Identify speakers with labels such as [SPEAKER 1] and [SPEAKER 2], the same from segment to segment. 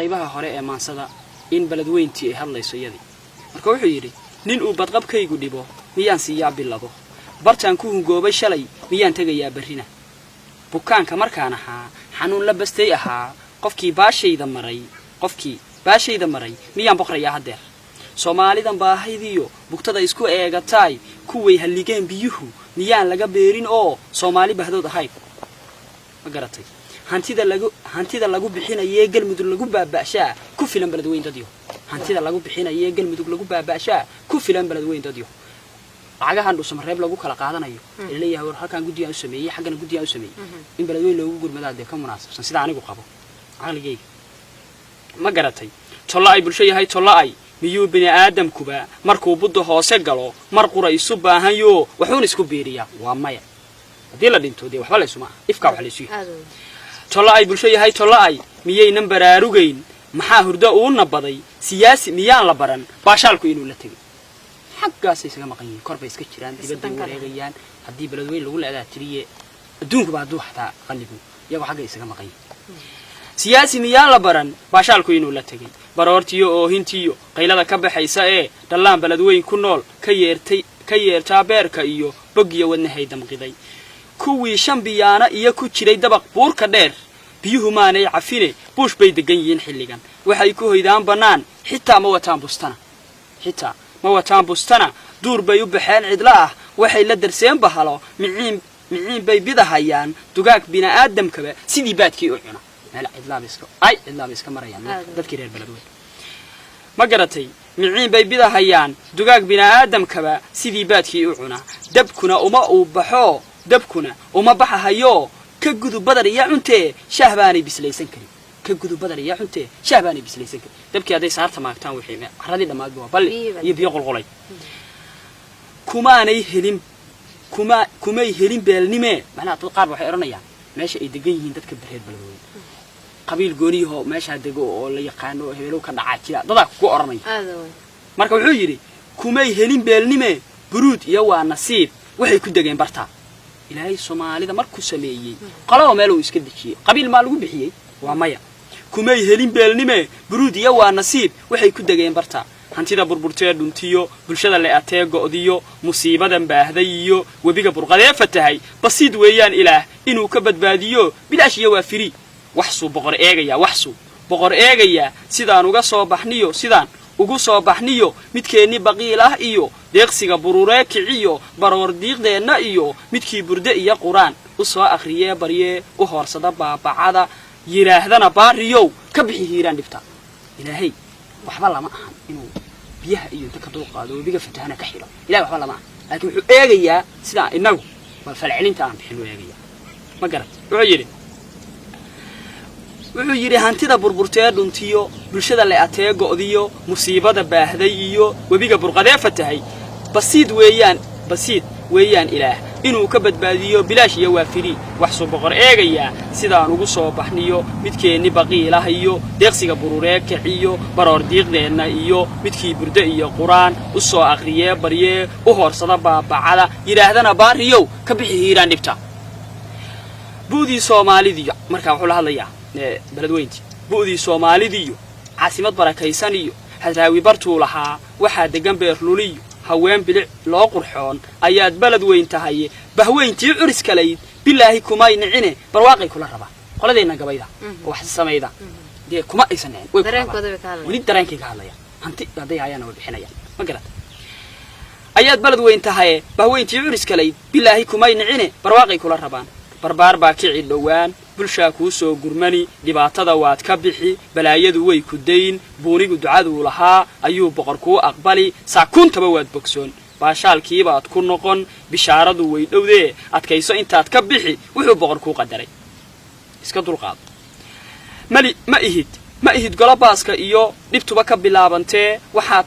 [SPEAKER 1] qaybaha hore ee maansada in baladweyntii ay hadlayso iyadii marka wuxuu yiri nin uu badqabkaygu dhibo miyaan siiyaa bilabo bartaan ku hungoobay shalay miyaan tagayaa barrina bukaanka markaan ahaa xanuun la bastay ahaa qofkii baashayda maray miyaan boqrayaa hadeer Soomaalidan baahaydiyo bugtada isku eegatay kuway haligeen biyuhu miyaan laga beerin oo Soomaali bahdood ahay ma garatay hantida lagu bixinayay galmudug lagu baabaashaa ku filan baladweyntoodiyo hantida lagu bixinayay galmudug lagu baabaashaa ku filan baladweyntoodiyo lacagahan dhusam reeb lagu kala qaadanayo ilaa war halkan gudiga u sameeyay xaqana gudiga u sameeyay in baladweyn loogu gurmadaad ka munaasabsan sida anigu qabo aqligeyga ma garatay tollaay bulsho yahay tollaay miyuu bini aadamkuba markuu buddo hoose galo mar qura isu baahanyo wuxuu isku beeriyaa waa maya hadii la dhintoodii waxba la isuma ifka wax la isu tollaay bulsho yahay tollaay miyaynan baraarugeyn maxaa hurdo uu nabaday siyaasi miyaan la baran baashaalku inuu la tagay xaqaas isaga maqan kor bay iska jiraan dibadda wareegayaan hadii baladweyn lagu leedahay tiriye adduunka baa duuxta qalbigu iyagu xaqay isaga maqan siyaasi miyaan la baran baashaalku inuu la tagay baroortiyo oo hintiyo qaylada ka baxaysa ee dhalaan baladweyn ku nool ka yeertaa beerka iyo bogiyo wadnahay damqiday kuwii shambiyaana iyo ku jiray dabaq buurka dheer biyuhu maanay cafine buush bay degan yihiin xilligan waxay ku hoydaan banaan xitaa ma wataan bustana duur bay u baxeen cidla ah waxay la darseen bahalo miciin bay bidahayaan dugaag bina aadamkaba sidii baadkii u cuna meel cidla iska marayaan dadkii reer baladweyn ma garatay miciin bay bidahayaan dugaag bina aadamkaba sidii baadkii u cuna dabkuna uma baxahayo ka gudub badar iyo cunte shahbaanay bislaysan karin dabkii haday saarta maagtaan wixii xaradii dhamaad waa bal iyo biyo qolqolay kumay helin beelnime macnaha dad qaar waxay oranayaan meesha ay degan yihiin dadka reer baladweyn qabiil gooniyo meesha dego oo la yaqaano hebelow ka dhacaa jira dad ku oranaya marka wuxuu yiri kumay helin beelnime buruud iyo waa nasiib waxay ku degeen barta ilaahay Soomaalida markuu sameeyay qalabo meel uu iska dajiyay qabiil ma lagu bixiyay waa maya kumay helin beelnime buruud iyo waa nasiib waxay ku degeen barta hantida burburtee dhuntiyo bulshada la ateegodiyo musiibadan baahday iyo wabiga burqadee fatahay basiid weeyaan ilaah inuu ka badbaadiyo bilaash iyo waafiri waxsu boqor eegaya sidaan ugu soo baxniyo midkeenni baqiil ah iyo deeqsiga bururee kiciyo baroor diiqdeena iyo midkii burde iyo quraan u soo akhriye barye u hoorsada baabacada yiraahdana baariyow ka bixi hiiraan dhibta ilaahay waxba lama ahan inuu biyaha iyo dadka dul qaado wabiga fatahana ka xiro ilaahay waxba lama ahan laakiin wuxuu eegayaa sida inagu wal falcelinta aan bixin eegayaa ma garat wuxuu yiri hantida burburtee dhuntiyo bulshada la ateegodiyo musiibada baahday iyo wabiga burqadee fatahay basiid weeyaan ilaah inuu ka badbaadiyo bilaash iyo waafiri wax soo boqor eegaya sidaan ugu soo baxniyo midkeenni baqiilah iyo deeqsiga bururee kiciyo baroor diiqdeena iyo midkii burde iyo quraan u soo akhriye barye u hoorsada baabacada yiraahdana baariyow ka bixi hiiraan dhibta buudii Soomaalidiyo marka wuxuu la hadlayaa baladweynti buudii Soomaalidiyo caasimad barakaysan iyo hadraawi bartuu lahaa waxa degan beerluliyo haween bilic loo qurxoon ayaad baladweyn tahay bahweyntii curis kaleed bilaahi kumay nicine barwaaqay kula raba qoladeena gabayda wax sameeyda de kuma aysan way dareenkooda ka hadlaya hanti haday ayana warbixinaya ma garad ayaad baladweyn tahay bahweyntii curis kaleed bilaahi kumay nicine barwaaqay kula rabaan barbaar baa kici dhawaan bulsha ku soo gurmani dhibaatada waad ka bixi balaayadu way ku deyn buunigu ducadu lahaa ayuu boqor ku aqbali saakuntaba waad bogsoon baashaalkii baad ku noqon bishaaradu way dhowdee adkayso intaad ka bixi wuxuu boqor ku qadaray iska dulqaad ma ihid golobaaska iyo dhibtuba ka bilaabantee waxaa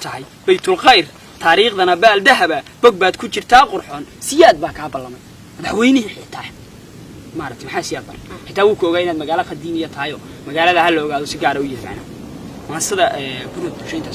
[SPEAKER 1] tahay baytul khayr taariikhdana baal dahaba bog baad ku jirtaa qurxoon siyaad baa ka ballamay madaxweynihii xitaa maaragtay maxaa siyaad xitaa uu ku ogaa inaad magaalo qadiimiya tahay magaalada hal ogaado si gaar ah u yeeshaan waan sida gurmad bulshada